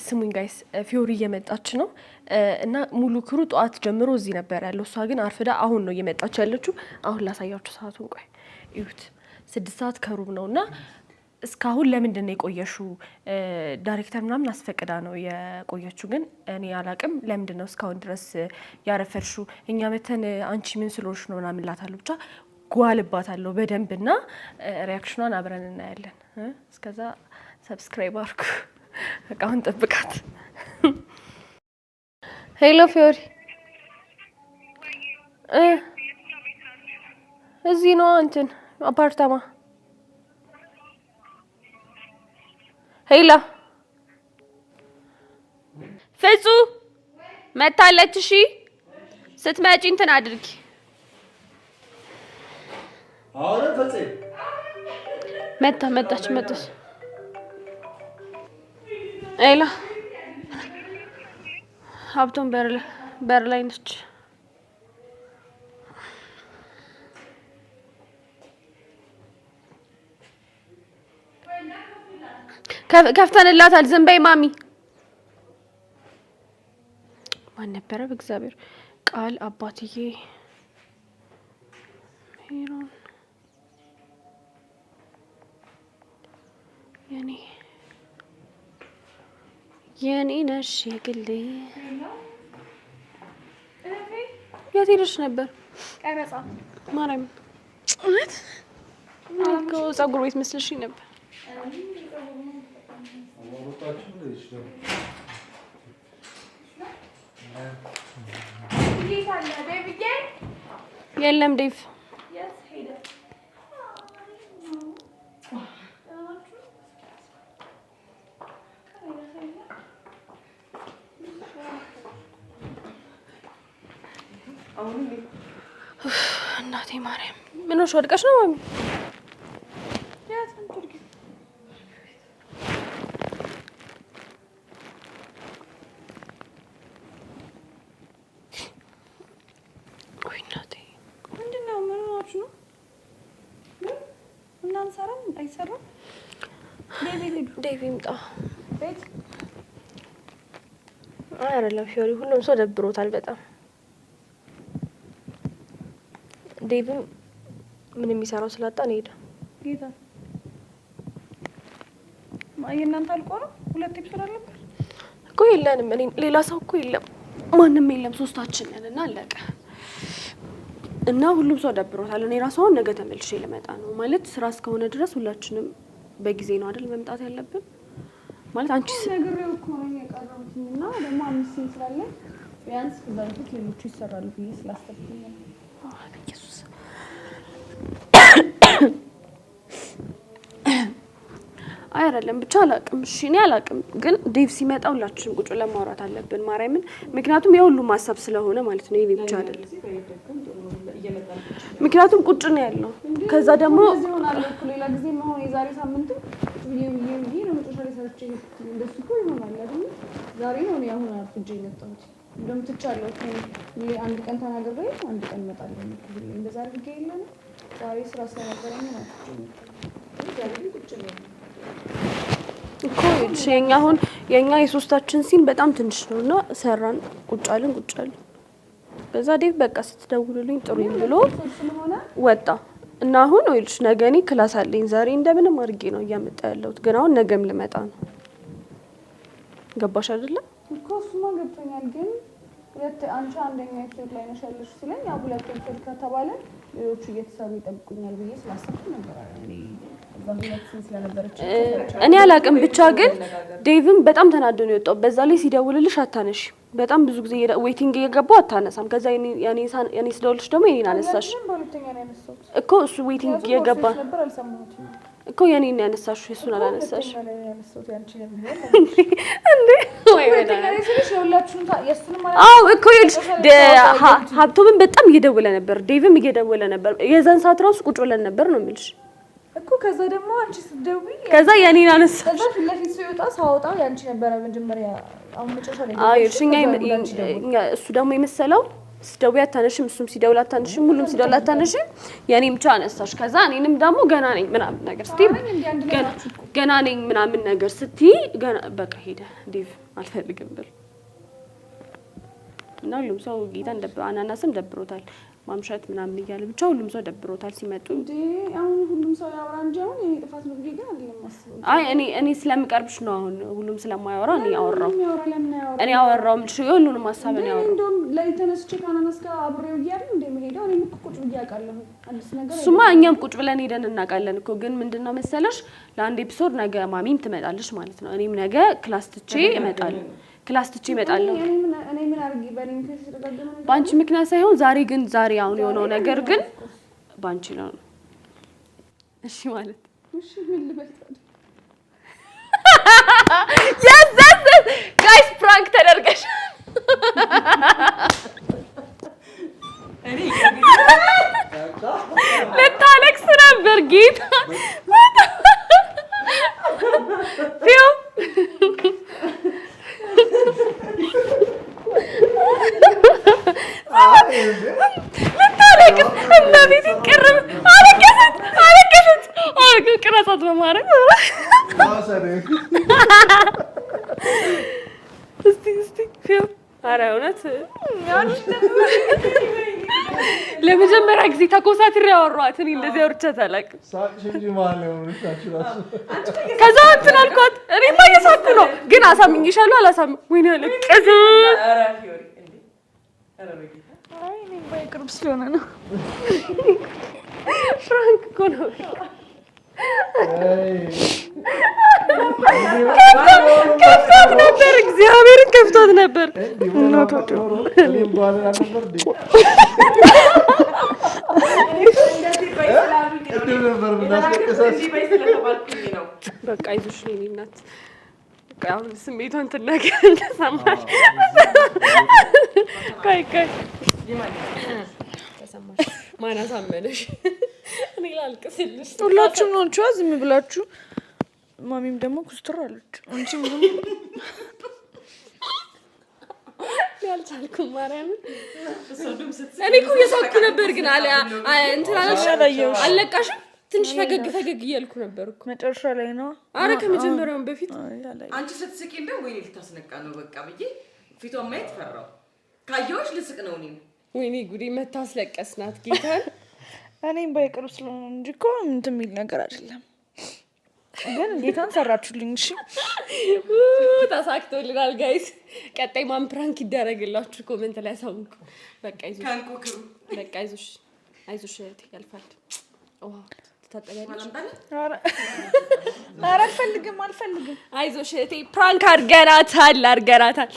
ስሙኝ ጋይስ ፊዮሪ እየመጣች ነው እና ሙሉ ክሩ ጧት ጀምሮ እዚህ ነበር ያለው። እሷ ግን አርፍዳ አሁን ነው እየመጣች ያለችው። አሁን ላሳያችሁ ሰዓቱን። ቆይ እዩት፣ 6 ሰዓት ከሩብ ነውና እስካሁን ለምንድን ነው የቆየሽው? ዳይሬክተር ምናምን አስፈቅዳ ነው የቆየችው፣ ግን እኔ አላቅም ለምንድን ነው እስካሁን ድረስ ያረፈርሽው? እኛ መተን አንቺ ምን ስለሆንሽ ነው ምናምን እላታለሁ። ብቻ ጓልባታለሁ በደንብና ሪያክሽኗን አብረን እናያለን። እስከዛ ሰብስክራይብ አድርጉ። አሁን ጠብቃት። ሄሎ ፊዮሪ፣ እዚህ ነው እንትን አፓርታማ። ሄላ ፍጹ መታለች። እሺ ስትመጪ እንትን አድርጊ። አሁን ፍጹ መጣች። ሄላ ሀብቶም በር ላይ ነች። ከፍተንላታል። ዝም በይ ማሚ። ማን ነበረ? በእግዚአብሔር ቃል አባትዬ ሄሮን የኔ ነሽ የግሌ። የት ሄደሽ ነበር? ቀረጻ ማርያም እውነት እኮ ፀጉር ቤት መስልሽኝ ነበር። የለም ዴቭ እናቴ ማርያም ምን ሆነሽ ወድቀሽ ነው ማሚ? ወይ እናቴ ምንድነው? ምን ሆናችሁ ነው? እናንተ ሰራም አይሰራም? ዴቪ ይምጣ ቤት አይደለም ፊዮሪ፣ ሁሉም ሰው ደብሮታል በጣም። ዴቭም ምን የሚሰራው ስላጣ ነው ሄደ። ጌታ የእናንተ አልቆ ነው? 2 ኤፒሶድ አለበት እኮ። የለንም፣ እኔ ሌላ ሰው እኮ የለም፣ ማንም የለም፣ 3ታችን ነን እና አለቀ። እና ሁሉም ሰው ደብሮታል። እኔ ራሱ አሁን ነገ ተመልሼ ልመጣ ነው ማለት ስራ እስከሆነ ድረስ ሁላችንም በጊዜ ነው አይደል መምጣት ያለብን። ማለት አንቺ ነገሬው እኮ ነው የቀረቡት እና ደግሞ 5 ሲን ስላለ ቢያንስ በፊት ሌሎቹ ይሰራሉ ብዬ ስላሰብኩኝ ነው። ኢየሱስ አይደለም ብቻ አላቅም። እሺ እኔ አላቅም፣ ግን ዴቭ ሲመጣ ሁላችንም ቁጭ ለማውራት አለብን ማርያምን። ምክንያቱም የሁሉም ሀሳብ ስለሆነ ማለት ነው። የኔ ብቻ አይደለም። ምክንያቱም ቁጭ ነው ያለው። ከዛ ደግሞ ሌላ ጊዜ መሆን የዛሬ ሳምንት ብዬ ነው መጨረሻ ላይ ሰርቼ እንደሱ እኮ ይሆናል አይደል? ዛሬ ነው እኔ አሁን አርፍጄ የመጣሁት። እንደውም ትቻለሁ አንድ ቀን ተናግሬ አንድ ቀን እመጣለሁ እንደዛ አድርጌ የለም። ዛሬ ስራ ስለነበረኝ ነው እኮ የኛ አሁን የኛ የሶስታችን ሲን በጣም ትንሽ ነውና ሰራን ቁጫልን። በዛ ዴቭ በቃ ስትደውሉልኝ ጥሩኝ ብሎ ወጣ እና አሁን ወይልሽ ነገ እኔ ክላስ አለኝ። ዛሬ እንደምንም አድርጌ ነው እያመጣ ያለሁት፣ ግን አሁን ነገም ልመጣ ነው። ገባሽ አይደለ? እኮ እሱማ ገብቶኛል፣ ግን አንቺ አንደኛ ኤፒሶድ ላይ ነሽ ያለሽ ሲለኝ ያው 2 ኤፒሶድ ከተባለ ሌሎቹ እየተሰሩ ይጠብቁኛል ብዬ ስላሰብኩ ነበር። እኔ አላቅም ብቻ ግን ዴቭም በጣም ተናዶ ነው የወጣው። በዛ ላይ ሲደውልልሽ አታነሽ። በጣም ብዙ ጊዜ ዌቲንግ እየገባው አታነሳም። ከዛ ያኔ ስደውልሽ ደግሞ የኔን አነሳሽ እኮ። እሱ ዌቲንግ እየገባ እኮ የኔን ያነሳሽ፣ እሱን አላነሳሽ እንዴ? ወይ አዎ እኮ ሀብቶምን በጣም እየደወለ ነበር፣ ዴቭም እየደወለ ነበር። የዛን ሰዓት ራሱ ቁጭ ብለን ነበር ነው የምልሽ እኮ። ከዛ ደግሞ አንቺ ስትደውይ ከዛ የኔን አነሳሽ። ከዛ ፊት ለፊት ሲወጣ ሳወጣ ያንቺ ነበር መጀመሪያ። አሁን መጨረሻ ላይ እሱ ደግሞ የመሰለው ስደውይ አታነሽም እሱም ሲደውል አታነሽም ሁሉም ሲደውል አታነሽም የኔም ብቻ አነሳሽ ከዛ እኔንም ደግሞ ገና ነኝ ምናምን ነገር ስትይ ገና ነኝ ምናምን ነገር ስትይ ገና በቃ ሄደ ዴቭ አልፈልግም ብል እና ሁሉም ሰው ጌታን አናናስም ደብሮታል ማምሻት ምናምን ይያለ ብቻ ሁሉም ሰው ደብሮታል ሲመጡ እንዴ አሁን ሁሉም ሰው ያወራ እንጂ አሁን የኔ ጥፋት ነው ብዬ ግን አይደለም ማስበው አይ እኔ ስለምቀርብሽ ነው አሁን ሁሉም ስለማያወራ እኔ አወራው እኔ አወራው ምልሽ ሁሉንም ሐሳብ ነው ያወራው እንደውም ለኢንተርኔት ካናናስ ጋር አብሬው ይያል እንደምሄደው እኔ ቁጭ ብዬ አውቃለሁ አዲስ ነገር ሱማ እኛም ቁጭ ብለን ሄደን እናውቃለን እኮ ግን ምንድነው መሰለሽ ለአንድ ኤፒሶድ ነገ ማሚም ትመጣለሽ ማለት ነው እኔም ነገ ክላስ ትቼ እመጣለሁ ክላስ ትቼ እመጣለሁ እኔ ምን አርጊ በኔ ምክንያት ተደጋገመ ባንቺ ምክንያት ሳይሆን ዛሬ አሁን የሆነው ነገር ግን ባንቺ ነው እሺ ማለት እሺ ምን ልበል yes guys prank ተደርገሽ እኔ ለታለክስ ነበር ጌታ ፊዮ ለታለክስ ቅርብ አለቀሰት ቅረጻት በማድረግ እስቲ ፊዮ ኧረ እውነት ለመጀመሪያ ጊዜ ተኮሳትሬ አወራኋት እኔ እንደዚህ አውርቻት አላውቅም ሳቅሽ እንጂ ማለት ነው ልታችላችሁ ከዛ እንትን አልኳት እኔማ እየሳኩ ነው ግን አሳምኜሻለሁ አላሳም ወይኔ አለቀሰ ኧረ ፊዮሪ እንዴ ኧረ በጌታ አይ እኔ ባይቅርብ ስለሆነ ነው ፍራንክ እኮ ነው ከፍቷት ነበር እግዚአብሔርን ከፍቷት ነበር በቃ ይዞሽ ነው እናት በቃ አሁን ስሜቷን ትናገር እንደሰማሽ ካይ ተሰማሽ ማን አሳመነሽ እኔ ላልቅስልሽ ሁላችሁም ናችሁ ዝም ብላችሁ ማሚም ደግሞ ኩስትር አለች አንቺም ደግሞ ያልቻልኩም ማርያምን እኔ እኮ እየሳኩ ነበር ግን እንትን አለቃሽም ትንሽ ፈገግ እያልኩ ነበር እኮ መጨረሻ ላይ ነው አረ ከመጀመሪያውም በፊት አንቺ ስትስቂ እንደው ወይኔ ልታስነቃ ነው በቃ ብዬ ፊቷን ማየት ፈራው ካየሁሽ ልስቅ ነው እኔ ወይኔ ጉዴ መታስለቀስናት ጌታን እኔም ባይቅርብ ስለሆነ እንጂ እኮ እንትን የሚል ነገር አይደለም ግን ጌታን ሰራችሁልኝ እሺ ተሳክቶልናል ጋይስ ቀጣይ ማን ፕራንክ ይደረግላችሁ ኮሜንት ላይ አሳውቁ በቃ ይዞሽ ካንኩክሩ በቃ ይዞሽ ያልፋል ተታጠጋለሽ ኧረ አልፈልግም አይዞሽ እቴ ፕራንክ አድርገናታል